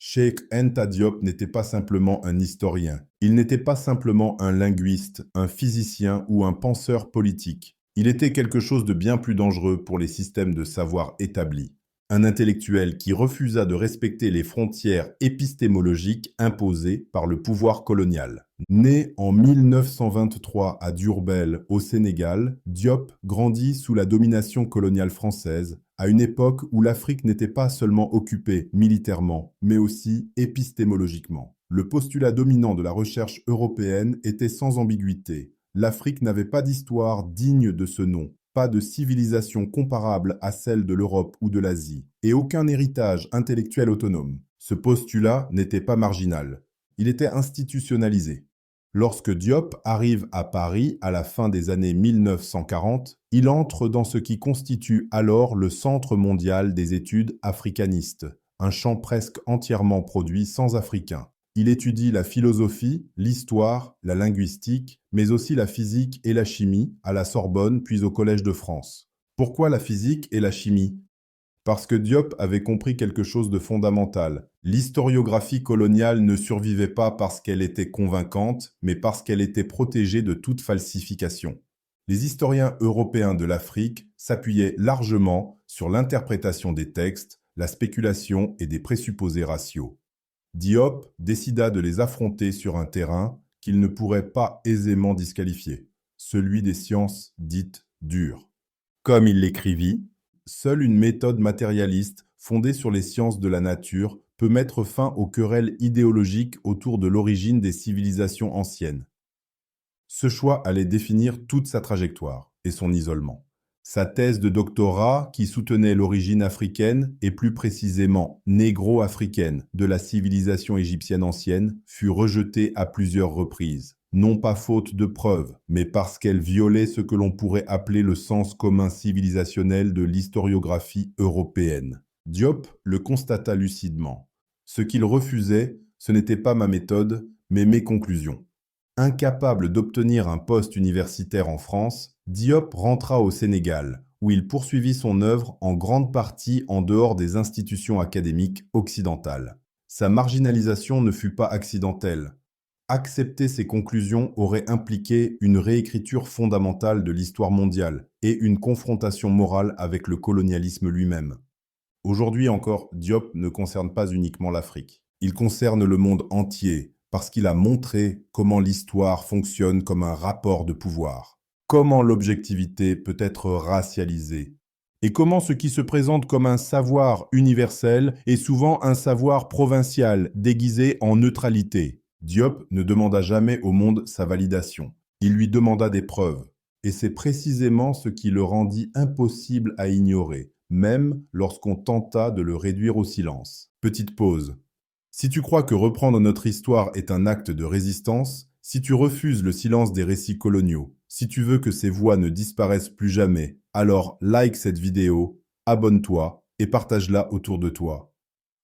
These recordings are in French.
Cheikh Anta Diop n'était pas simplement un historien. Il n'était pas simplement un linguiste, un physicien ou un penseur politique. Il était quelque chose de bien plus dangereux pour les systèmes de savoir établis. Un intellectuel qui refusa de respecter les frontières épistémologiques imposées par le pouvoir colonial. Né en 1923 à Diourbel, au Sénégal, Diop grandit sous la domination coloniale française, à une époque où l'Afrique n'était pas seulement occupée militairement, mais aussi épistémologiquement. Le postulat dominant de la recherche européenne était sans ambiguïté. L'Afrique n'avait pas d'histoire digne de ce nom, pas de civilisation comparable à celle de l'Europe ou de l'Asie, et aucun héritage intellectuel autonome. Ce postulat n'était pas marginal. Il était institutionnalisé. Lorsque Diop arrive à Paris à la fin des années 1940, il entre dans ce qui constitue alors le Centre mondial des études africanistes, un champ presque entièrement produit sans Africains. Il étudie la philosophie, l'histoire, la linguistique, mais aussi la physique et la chimie à la Sorbonne puis au Collège de France. Pourquoi la physique et la chimie? Parce que Diop avait compris quelque chose de fondamental. L'historiographie coloniale ne survivait pas parce qu'elle était convaincante, mais parce qu'elle était protégée de toute falsification. Les historiens européens de l'Afrique s'appuyaient largement sur l'interprétation des textes, la spéculation et des présupposés raciaux. Diop décida de les affronter sur un terrain qu'il ne pourrait pas aisément disqualifier, celui des sciences dites dures. Comme il l'écrivit, seule une méthode matérialiste fondée sur les sciences de la nature peut mettre fin aux querelles idéologiques autour de l'origine des civilisations anciennes. Ce choix allait définir toute sa trajectoire et son isolement. Sa thèse de doctorat, qui soutenait l'origine africaine et plus précisément négro-africaine de la civilisation égyptienne ancienne, fut rejetée à plusieurs reprises. Non pas faute de preuves, mais parce qu'elle violait ce que l'on pourrait appeler le sens commun civilisationnel de l'historiographie européenne. Diop le constata lucidement. Ce qu'il refusait, ce n'était pas ma méthode, mais mes conclusions. Incapable d'obtenir un poste universitaire en France, Diop rentra au Sénégal, où il poursuivit son œuvre en grande partie en dehors des institutions académiques occidentales. Sa marginalisation ne fut pas accidentelle. Accepter ces conclusions aurait impliqué une réécriture fondamentale de l'histoire mondiale et une confrontation morale avec le colonialisme lui-même. Aujourd'hui encore, Diop ne concerne pas uniquement l'Afrique. Il concerne le monde entier, parce qu'il a montré comment l'histoire fonctionne comme un rapport de pouvoir, comment l'objectivité peut être racialisée, et comment ce qui se présente comme un savoir universel est souvent un savoir provincial déguisé en neutralité. Diop ne demanda jamais au monde sa validation, il lui demanda des preuves, et c'est précisément ce qui le rendit impossible à ignorer, même lorsqu'on tenta de le réduire au silence. Petite pause. Si tu crois que reprendre notre histoire est un acte de résistance, si tu refuses le silence des récits coloniaux, si tu veux que ces voix ne disparaissent plus jamais, alors like cette vidéo, abonne-toi et partage-la autour de toi.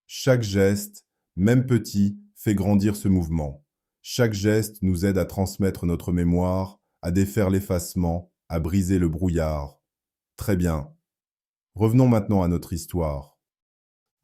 Chaque geste, même petit, fait grandir ce mouvement. Chaque geste nous aide à transmettre notre mémoire, à défaire l'effacement, à briser le brouillard. Très bien. Revenons maintenant à notre histoire.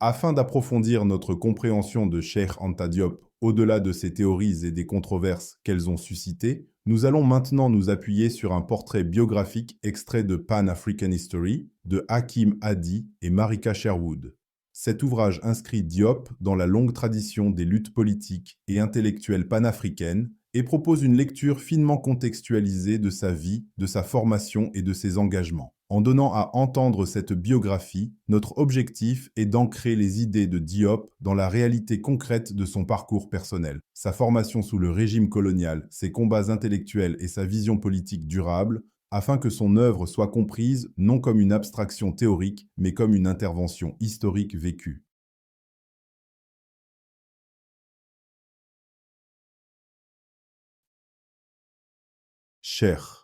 Afin d'approfondir notre compréhension de Cheikh Anta Diop au-delà de ses théories et des controverses qu'elles ont suscitées, nous allons maintenant nous appuyer sur un portrait biographique extrait de Pan-African History de Hakim Hadi et Marika Sherwood. Cet ouvrage inscrit Diop dans la longue tradition des luttes politiques et intellectuelles panafricaines et propose une lecture finement contextualisée de sa vie, de sa formation et de ses engagements. En donnant à entendre cette biographie, notre objectif est d'ancrer les idées de Diop dans la réalité concrète de son parcours personnel. Sa formation sous le régime colonial, ses combats intellectuels et sa vision politique durable, afin que son œuvre soit comprise non comme une abstraction théorique, mais comme une intervention historique vécue. Cheikh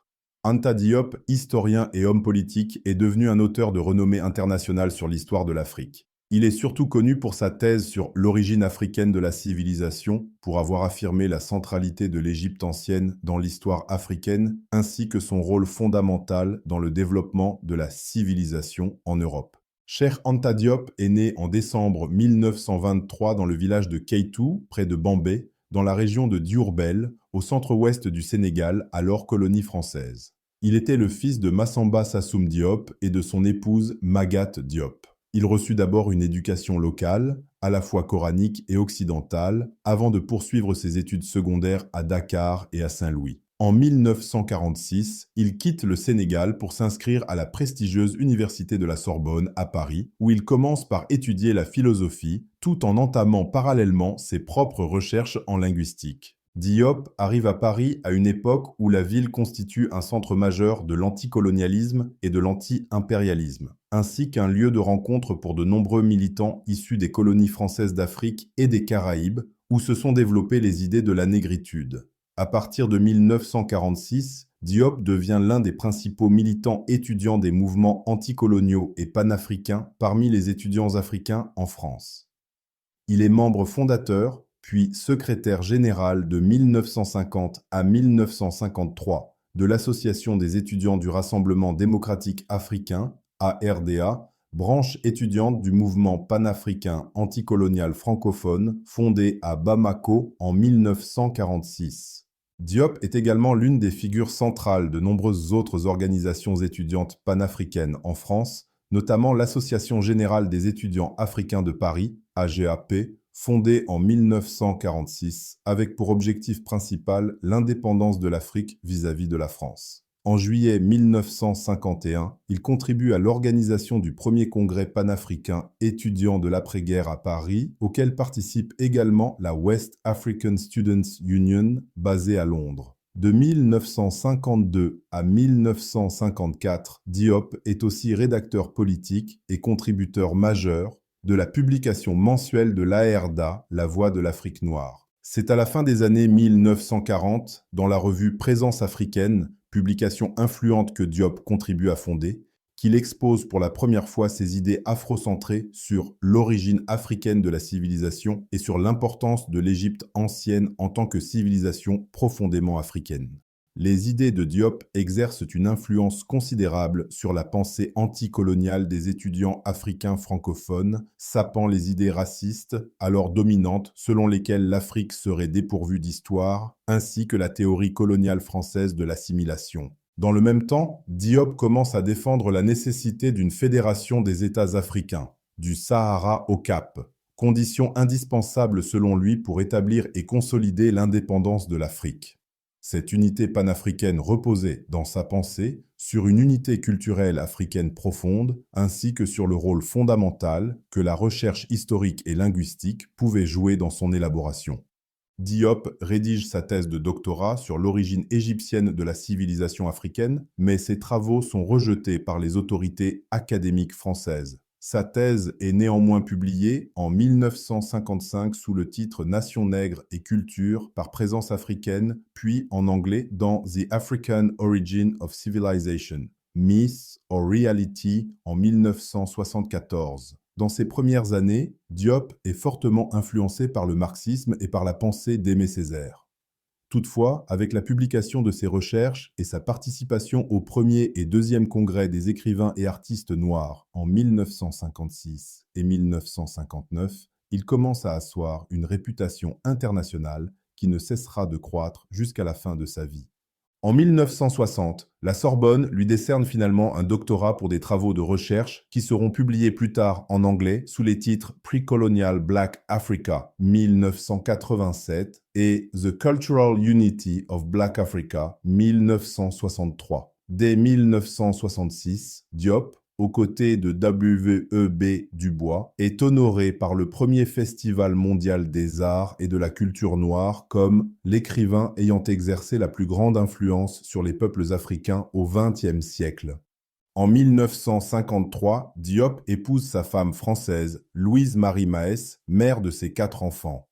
Anta Diop, historien et homme politique, est devenu un auteur de renommée internationale sur l'histoire de l'Afrique. Il est surtout connu pour sa thèse sur l'origine africaine de la civilisation, pour avoir affirmé la centralité de l'Égypte ancienne dans l'histoire africaine, ainsi que son rôle fondamental dans le développement de la civilisation en Europe. Cheikh Anta Diop est né en décembre 1923 dans le village de Kéitou, près de Bambey, dans la région de Diourbel, au centre-ouest du Sénégal, alors colonie française. Il était le fils de Massamba Sassoum Diop et de son épouse Magatte Diop. Il reçut d'abord une éducation locale, à la fois coranique et occidentale, avant de poursuivre ses études secondaires à Dakar et à Saint-Louis. En 1946, il quitte le Sénégal pour s'inscrire à la prestigieuse Université de la Sorbonne à Paris, où il commence par étudier la philosophie, tout en entamant parallèlement ses propres recherches en linguistique. Diop arrive à Paris à une époque où la ville constitue un centre majeur de l'anticolonialisme et de l'anti-impérialisme, ainsi qu'un lieu de rencontre pour de nombreux militants issus des colonies françaises d'Afrique et des Caraïbes, où se sont développées les idées de la négritude. À partir de 1946, Diop devient l'un des principaux militants étudiants des mouvements anticoloniaux et panafricains parmi les étudiants africains en France. Il est membre fondateur, puis secrétaire général de 1950 à 1953 de l'Association des étudiants du Rassemblement démocratique africain, ARDA, branche étudiante du mouvement panafricain anticolonial francophone fondé à Bamako en 1946. Diop est également l'une des figures centrales de nombreuses autres organisations étudiantes panafricaines en France, notamment l'Association générale des étudiants africains de Paris, AGAP, fondée en 1946, avec pour objectif principal l'indépendance de l'Afrique vis-à-vis de la France. En juillet 1951, il contribue à l'organisation du premier congrès panafricain étudiant de l'après-guerre à Paris, auquel participe également la West African Students' Union, basée à Londres. De 1952 à 1954, Diop est aussi rédacteur politique et contributeur majeur de la publication mensuelle de l'ARDA, La Voix de l'Afrique noire. C'est à la fin des années 1940, dans la revue Présence africaine, publication influente que Diop contribue à fonder, qu'il expose pour la première fois ses idées afrocentrées sur l'origine africaine de la civilisation et sur l'importance de l'Égypte ancienne en tant que civilisation profondément africaine. Les idées de Diop exercent une influence considérable sur la pensée anticoloniale des étudiants africains francophones, sapant les idées racistes, alors dominantes, selon lesquelles l'Afrique serait dépourvue d'histoire, ainsi que la théorie coloniale française de l'assimilation. Dans le même temps, Diop commence à défendre la nécessité d'une fédération des États africains, du Sahara au Cap, condition indispensable selon lui pour établir et consolider l'indépendance de l'Afrique. Cette unité panafricaine reposait, dans sa pensée, sur une unité culturelle africaine profonde, ainsi que sur le rôle fondamental que la recherche historique et linguistique pouvait jouer dans son élaboration. Diop rédige sa thèse de doctorat sur l'origine égyptienne de la civilisation africaine, mais ses travaux sont rejetés par les autorités académiques françaises. Sa thèse est néanmoins publiée en 1955 sous le titre Nation nègre et culture par Présence africaine, puis en anglais dans The African Origin of Civilization, Myth or Reality en 1974. Dans ses premières années, Diop est fortement influencé par le marxisme et par la pensée d'Aimé Césaire. Toutefois, avec la publication de ses recherches et sa participation au premier et deuxième congrès des écrivains et artistes noirs en 1956 et 1959, il commence à asseoir une réputation internationale qui ne cessera de croître jusqu'à la fin de sa vie. En 1960, la Sorbonne lui décerne finalement un doctorat pour des travaux de recherche qui seront publiés plus tard en anglais sous les titres Pre-Colonial Black Africa 1987 et The Cultural Unity of Black Africa 1963. Dès 1966, Diop, aux côtés de W.E.B. Du Bois, est honoré par le premier Festival mondial des arts et de la culture noire comme l'écrivain ayant exercé la plus grande influence sur les peuples africains au XXe siècle. En 1953, Diop épouse sa femme française, Louise-Marie Mahès, mère de ses 4 enfants.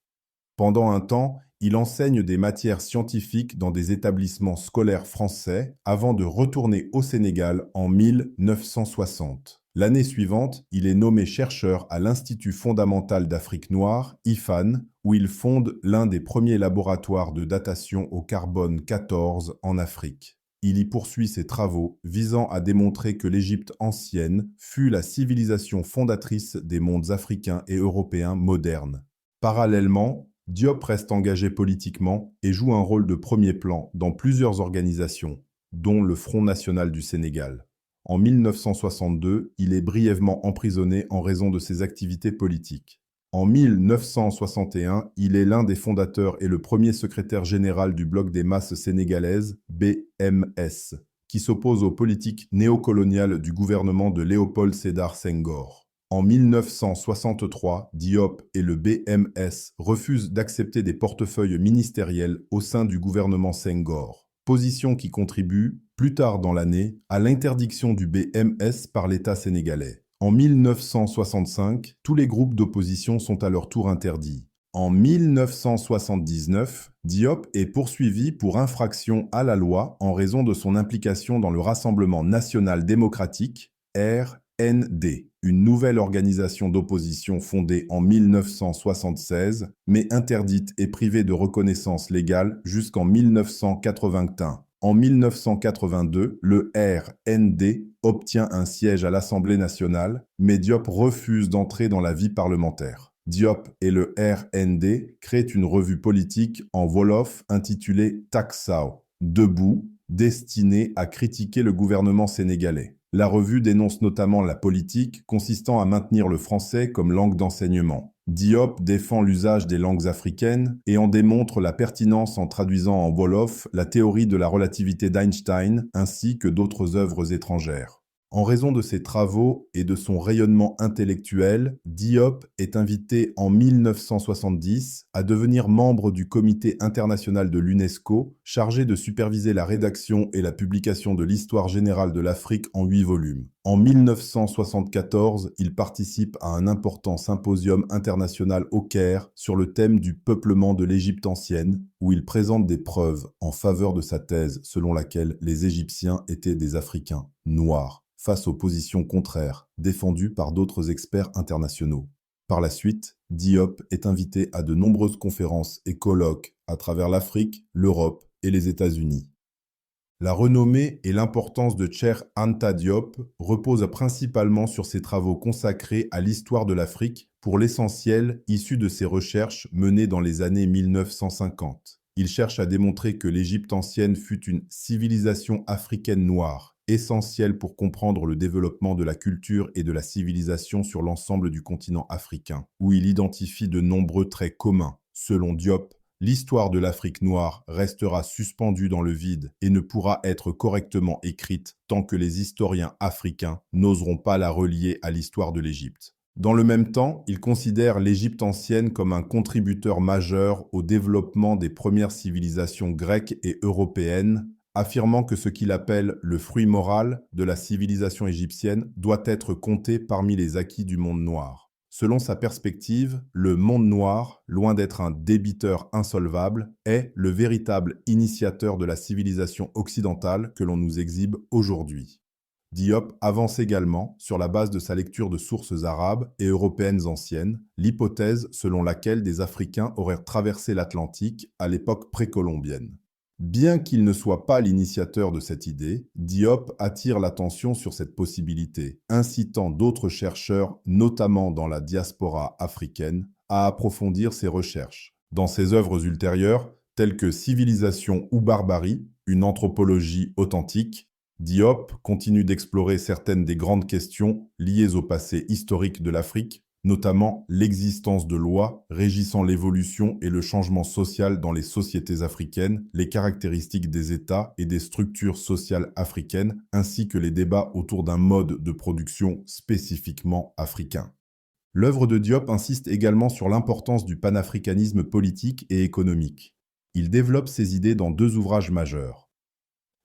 Pendant un temps, il enseigne des matières scientifiques dans des établissements scolaires français avant de retourner au Sénégal en 1960. L'année suivante, il est nommé chercheur à l'Institut fondamental d'Afrique noire, IFAN, où il fonde l'un des premiers laboratoires de datation au carbone 14 en Afrique. Il y poursuit ses travaux visant à démontrer que l'Égypte ancienne fut la civilisation fondatrice des mondes africains et européens modernes. Parallèlement, Diop reste engagé politiquement et joue un rôle de premier plan dans plusieurs organisations, dont le Front national du Sénégal. En 1962, il est brièvement emprisonné en raison de ses activités politiques. En 1961, il est l'un des fondateurs et le premier secrétaire général du Bloc des masses sénégalaises, BMS, qui s'oppose aux politiques néocoloniales du gouvernement de Léopold Sédar Senghor. En 1963, Diop et le BMS refusent d'accepter des portefeuilles ministériels au sein du gouvernement Senghor, position qui contribue, plus tard dans l'année, à l'interdiction du BMS par l'État sénégalais. En 1965, tous les groupes d'opposition sont à leur tour interdits. En 1979, Diop est poursuivi pour infraction à la loi en raison de son implication dans le Rassemblement national démocratique, RND, une nouvelle organisation d'opposition fondée en 1976, mais interdite et privée de reconnaissance légale jusqu'en 1981. En 1982, le RND obtient un siège à l'Assemblée nationale, mais Diop refuse d'entrer dans la vie parlementaire. Diop et le RND créent une revue politique en wolof intitulée Taxaw, debout, destinée à critiquer le gouvernement sénégalais. La revue dénonce notamment la politique consistant à maintenir le français comme langue d'enseignement. Diop défend l'usage des langues africaines et en démontre la pertinence en traduisant en wolof la théorie de la relativité d'Einstein ainsi que d'autres œuvres étrangères. En raison de ses travaux et de son rayonnement intellectuel, Diop est invité en 1970 à devenir membre du Comité international de l'UNESCO, chargé de superviser la rédaction et la publication de l'Histoire générale de l'Afrique en 8 volumes. En 1974, il participe à un important symposium international au Caire sur le thème du peuplement de l'Égypte ancienne, où il présente des preuves en faveur de sa thèse selon laquelle les Égyptiens étaient des Africains noirs, face aux positions contraires, défendues par d'autres experts internationaux. Par la suite, Diop est invité à de nombreuses conférences et colloques à travers l'Afrique, l'Europe et les États-Unis. La renommée et l'importance de Cheikh Anta Diop reposent principalement sur ses travaux consacrés à l'histoire de l'Afrique, pour l'essentiel issus de ses recherches menées dans les années 1950. Il cherche à démontrer que l'Égypte ancienne fut une civilisation africaine noire, essentielle pour comprendre le développement de la culture et de la civilisation sur l'ensemble du continent africain, où il identifie de nombreux traits communs. Selon Diop, l'histoire de l'Afrique noire restera suspendue dans le vide et ne pourra être correctement écrite tant que les historiens africains n'oseront pas la relier à l'histoire de l'Égypte. Dans le même temps, il considère l'Égypte ancienne comme un contributeur majeur au développement des premières civilisations grecques et européennes, affirmant que ce qu'il appelle le fruit moral de la civilisation égyptienne doit être compté parmi les acquis du monde noir. Selon sa perspective, le monde noir, loin d'être un débiteur insolvable, est le véritable initiateur de la civilisation occidentale que l'on nous exhibe aujourd'hui. Diop avance également, sur la base de sa lecture de sources arabes et européennes anciennes, l'hypothèse selon laquelle des Africains auraient traversé l'Atlantique à l'époque précolombienne. Bien qu'il ne soit pas l'initiateur de cette idée, Diop attire l'attention sur cette possibilité, incitant d'autres chercheurs, notamment dans la diaspora africaine, à approfondir ses recherches. Dans ses œuvres ultérieures, telles que Civilisation ou barbarie, une anthropologie authentique, Diop continue d'explorer certaines des grandes questions liées au passé historique de l'Afrique, notamment l'existence de lois régissant l'évolution et le changement social dans les sociétés africaines, les caractéristiques des États et des structures sociales africaines, ainsi que les débats autour d'un mode de production spécifiquement africain. L'œuvre de Diop insiste également sur l'importance du panafricanisme politique et économique. Il développe ses idées dans 2 ouvrages majeurs.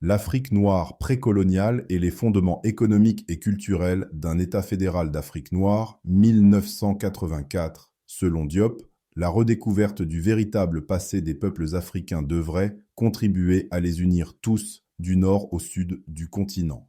L'Afrique noire précoloniale et les fondements économiques et culturels d'un État fédéral d'Afrique noire, 1984. Selon Diop, la redécouverte du véritable passé des peuples africains devrait contribuer à les unir tous, du nord au sud du continent.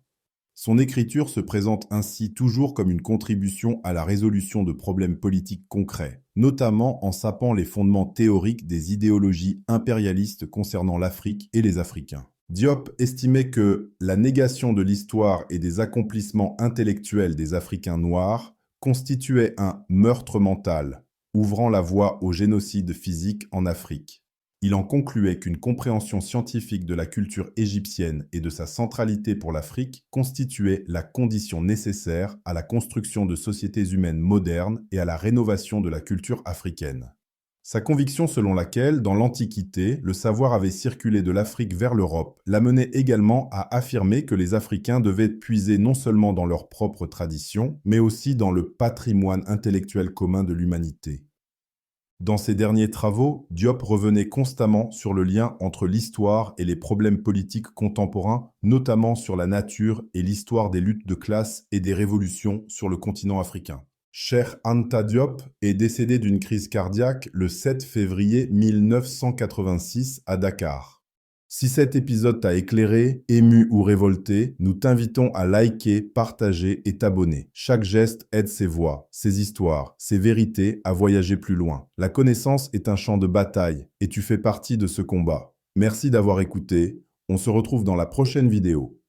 Son écriture se présente ainsi toujours comme une contribution à la résolution de problèmes politiques concrets, notamment en sapant les fondements théoriques des idéologies impérialistes concernant l'Afrique et les Africains. Diop estimait que la négation de l'histoire et des accomplissements intellectuels des Africains noirs constituait un meurtre mental, ouvrant la voie au génocide physique en Afrique. Il en concluait qu'une compréhension scientifique de la culture égyptienne et de sa centralité pour l'Afrique constituait la condition nécessaire à la construction de sociétés humaines modernes et à la rénovation de la culture africaine. Sa conviction selon laquelle, dans l'Antiquité, le savoir avait circulé de l'Afrique vers l'Europe, l'amenait également à affirmer que les Africains devaient puiser non seulement dans leurs propres traditions, mais aussi dans le patrimoine intellectuel commun de l'humanité. Dans ses derniers travaux, Diop revenait constamment sur le lien entre l'histoire et les problèmes politiques contemporains, notamment sur la nature et l'histoire des luttes de classe et des révolutions sur le continent africain. Cheikh Anta Diop est décédé d'une crise cardiaque le 7 février 1986 à Dakar. Si cet épisode t'a éclairé, ému ou révolté, nous t'invitons à liker, partager et t'abonner. Chaque geste aide ces voix, ces histoires, ces vérités à voyager plus loin. La connaissance est un champ de bataille et tu fais partie de ce combat. Merci d'avoir écouté. On se retrouve dans la prochaine vidéo.